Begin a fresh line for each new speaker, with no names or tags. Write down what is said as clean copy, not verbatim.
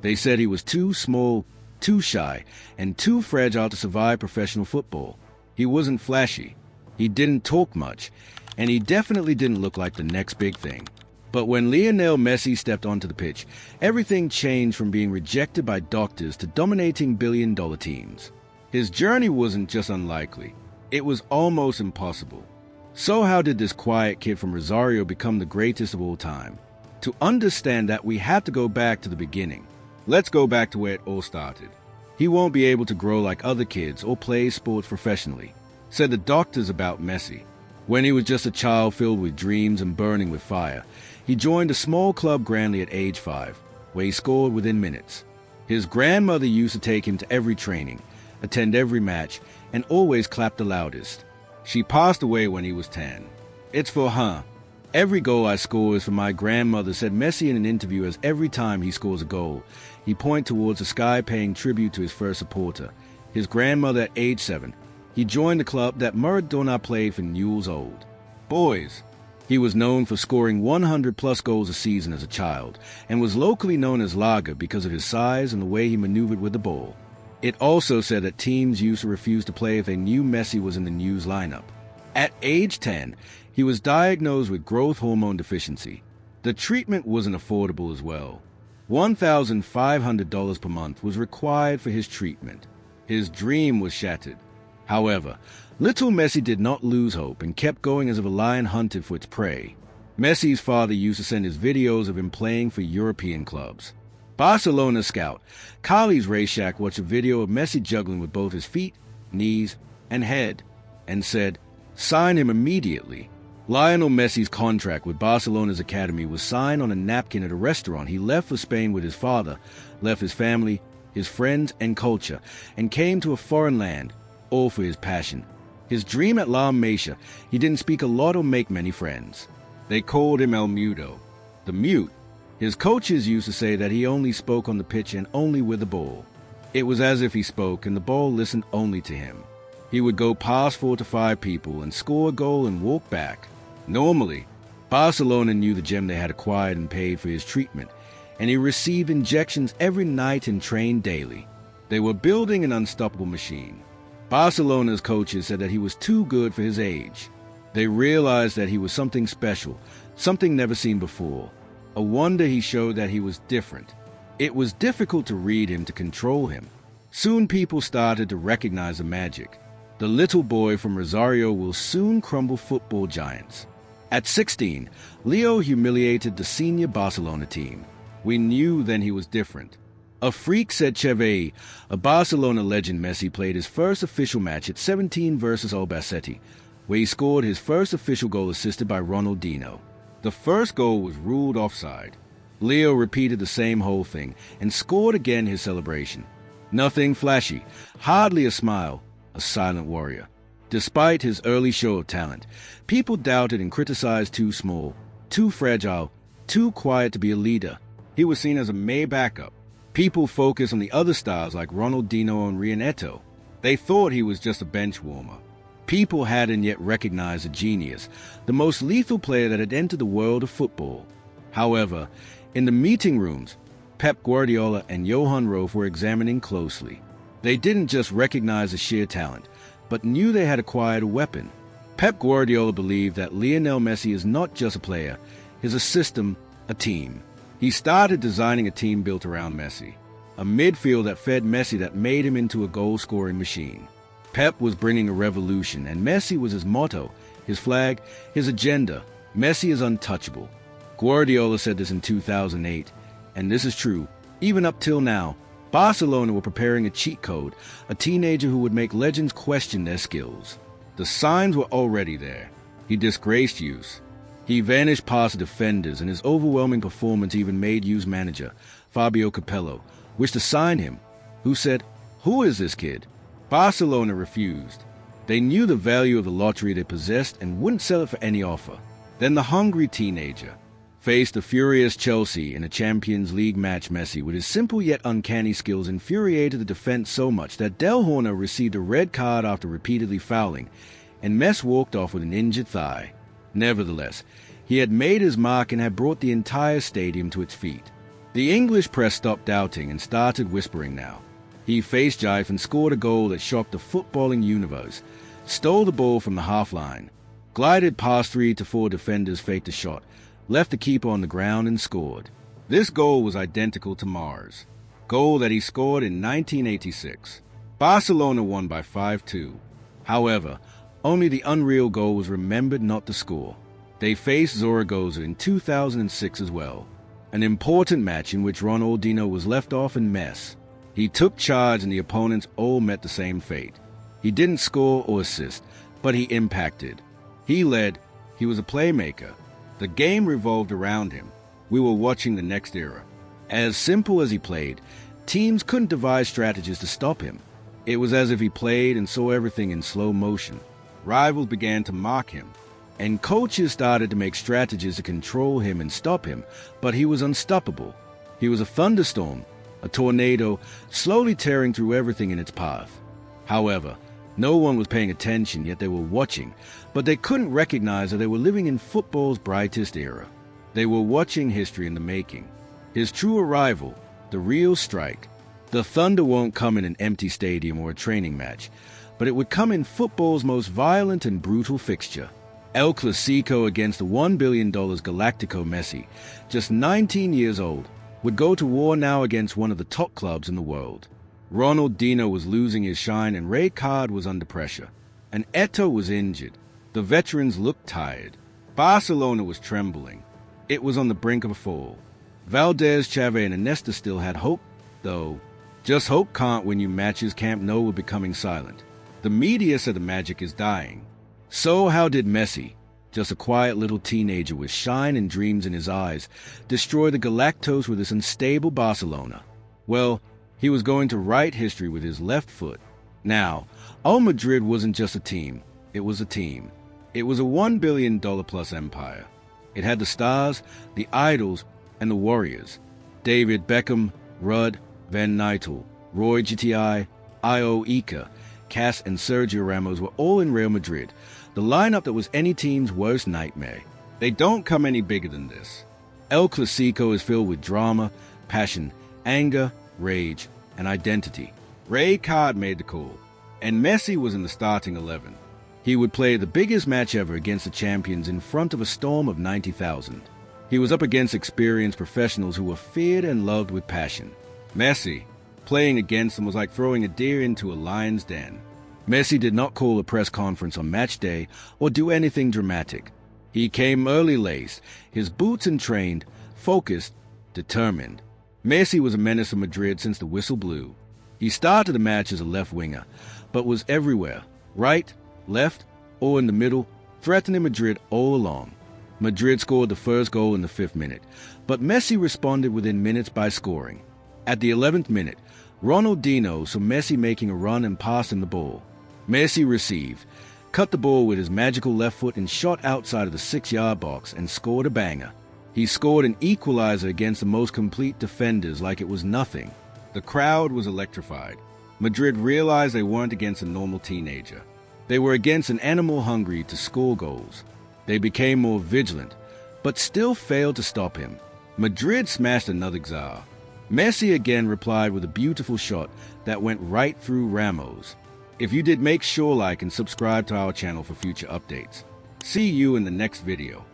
They said he was too small, too shy, and too fragile to survive professional football. He wasn't flashy, he didn't talk much, and he definitely didn't look like the next big thing. But when Lionel Messi stepped onto the pitch, everything changed from being rejected by doctors to dominating billion-dollar teams. His journey wasn't just unlikely, it was almost impossible. So how did this quiet kid from Rosario become the greatest of all time? To understand that, we have to go back to the beginning. Let's go back to where it all started. He won't be able to grow like other kids or play sports professionally, said the doctors about Messi. When he was just a child filled with dreams and burning with fire, he joined a small club grandly at age 5, where he scored within minutes. His grandmother used to take him to every training, attend every match, and always clap the loudest. She passed away when he was 10. It's for her. Every goal I score is for my grandmother, said Messi in an interview, as every time he scores a goal, he pointed towards the sky, paying tribute to his first supporter, his grandmother. At age 7, he joined the club that Maradona played for Newell's Old Boys. He was known for scoring 100-plus goals a season as a child, and was locally known as Lager because of his size and the way he maneuvered with the ball. It also said that teams used to refuse to play if they knew Messi was in the News lineup. At age 10, he was diagnosed with growth hormone deficiency. The treatment wasn't affordable as well. $1,500 per month was required for his treatment. His dream was shattered. However, little Messi did not lose hope and kept going as if a lion hunted for its prey. Messi's father used to send his videos of him playing for European clubs. Barcelona scout Carles Reixach watched a video of Messi juggling with both his feet, knees, and head, and said, "Sign him immediately." Lionel Messi's contract with Barcelona's academy was signed on a napkin at a restaurant. He left for Spain with his father, left his family, his friends, and culture, and came to a foreign land, all for his passion. His dream at La Masia. He didn't speak a lot or make many friends. They called him El Mudo, the mute. His coaches used to say that he only spoke on the pitch and only with the ball. It was as if he spoke and the ball listened only to him. He would go past 4 to 5 people and score a goal and walk back. Normally, Barcelona knew the gem they had acquired and paid for his treatment, and he received injections every night and trained daily. They were building an unstoppable machine. Barcelona's coaches said that he was too good for his age. They realized that he was something special, something never seen before. A wonder he showed that he was different. It was difficult to read him, to control him. Soon people started to recognize the magic. The little boy from Rosario will soon crumble football giants. At 16, Leo humiliated the senior Barcelona team. We knew then he was different. A freak, said Cheve. A Barcelona legend, Messi played his first official match at 17 versus Albacete, where he scored his first official goal, assisted by Ronaldinho. The first goal was ruled offside. Leo repeated the same whole thing and scored again. His celebration. Nothing flashy, hardly a smile, a silent warrior. Despite his early show of talent, people doubted and criticized too small, too fragile, too quiet to be a leader. He was seen as a mere backup. People focused on the other stars like Ronaldinho and Neto. They thought he was just a bench warmer. People hadn't yet recognized a genius, the most lethal player that had entered the world of football. However, in the meeting rooms, Pep Guardiola and Johan Cruyff were examining closely. They didn't just recognize the sheer talent, but knew they had acquired a weapon. Pep Guardiola believed that Lionel Messi is not just a player, he's a system, a team. He started designing a team built around Messi, a midfield that fed Messi, that made him into a goal-scoring machine. Pep was bringing a revolution, and Messi was his motto, his flag, his agenda. Messi is untouchable. Guardiola said this in 2008, and this is true. Even up till now, Barcelona were preparing a cheat code, a teenager who would make legends question their skills. The signs were already there. He disgraced youth. He vanished past the defenders, and his overwhelming performance even made youth manager Fabio Capello wish to sign him, who said, "Who is this kid?" Barcelona refused. They knew the value of the lottery they possessed and wouldn't sell it for any offer. Then the hungry teenager faced the furious Chelsea in a Champions League match. Messi, with his simple yet uncanny skills, infuriated the defense so much that Del Horno received a red card after repeatedly fouling, and Messi walked off with an injured thigh. Nevertheless, he had made his mark and had brought the entire stadium to its feet. The English press stopped doubting and started whispering now. He faced jive and scored a goal that shocked the footballing universe, stole the ball from the half-line, glided past 3 to 4 defenders, faked a shot, left the keeper on the ground and scored. This goal was identical to Mars' goal that he scored in 1986. Barcelona won by 5-2. However, only the unreal goal was remembered, not the score. They faced Zaragoza in 2006 as well, an important match in which Ronaldinho was left off in mess. He took charge and the opponents all met the same fate. He didn't score or assist, but he impacted. He led. He was a playmaker. The game revolved around him. We were watching the next era. As simple as he played, teams couldn't devise strategies to stop him. It was as if he played and saw everything in slow motion. Rivals began to mock him, and coaches started to make strategies to control him and stop him, but he was unstoppable. He was a thunderstorm, a tornado, slowly tearing through everything in its path. However, no one was paying attention, yet they were watching, but they couldn't recognize that they were living in football's brightest era. They were watching history in the making. His true arrival, the real strike. The thunder won't come in an empty stadium or a training match, but it would come in football's most violent and brutal fixture. El Clasico against the $1 billion Galactico. Messi, just 19 years old, would go to war now against one of the top clubs in the world. Ronaldinho was losing his shine and Rijkaard was under pressure. And Eto'o was injured. The veterans looked tired. Barcelona was trembling. It was on the brink of a fall. Valdez, Xavi, and Iniesta still had hope, though. Just hope can't win you matches. Camp Nou were becoming silent. The media said the magic is dying. So how did Messi, just a quiet little teenager with shine and dreams in his eyes, destroy the Galacticos with this unstable Barcelona? Well, he was going to write history with his left foot. Now, Al Madrid wasn't just a team. It was a team. It was a $1 billion plus empire. It had the stars, the idols, and the warriors. David Beckham, Rudd, Van Nistelrooy, Roy GTI, Io Ica, Cass and Sergio Ramos were all in Real Madrid, the lineup that was any team's worst nightmare. They don't come any bigger than this. El Clasico is filled with drama, passion, anger, rage, and identity. Rijkaard made the call, and Messi was in the starting 11. He would play the biggest match ever against the champions in front of a storm of 90,000. He was up against experienced professionals who were feared and loved with passion. Messi, playing against them, was like throwing a deer into a lion's den. Messi did not call a press conference on match day or do anything dramatic. He came early laced, his boots entrained, focused, determined. Messi was a menace for Madrid since the whistle blew. He started the match as a left winger, but was everywhere, right, left, or in the middle, threatening Madrid all along. Madrid scored the first goal in the 5th minute, but Messi responded within minutes by scoring. At the 11th minute, Ronaldinho saw Messi making a run and passed him the ball. Messi received, cut the ball with his magical left foot and shot outside of the 6-yard box and scored a banger. He scored an equalizer against the most complete defenders like it was nothing. The crowd was electrified. Madrid realized they weren't against a normal teenager. They were against an animal hungry to score goals. They became more vigilant, but still failed to stop him. Madrid smashed another czar. Messi again replied with a beautiful shot that went right through Ramos. If you did, make sure like and subscribe to our channel for future updates. See you in the next video.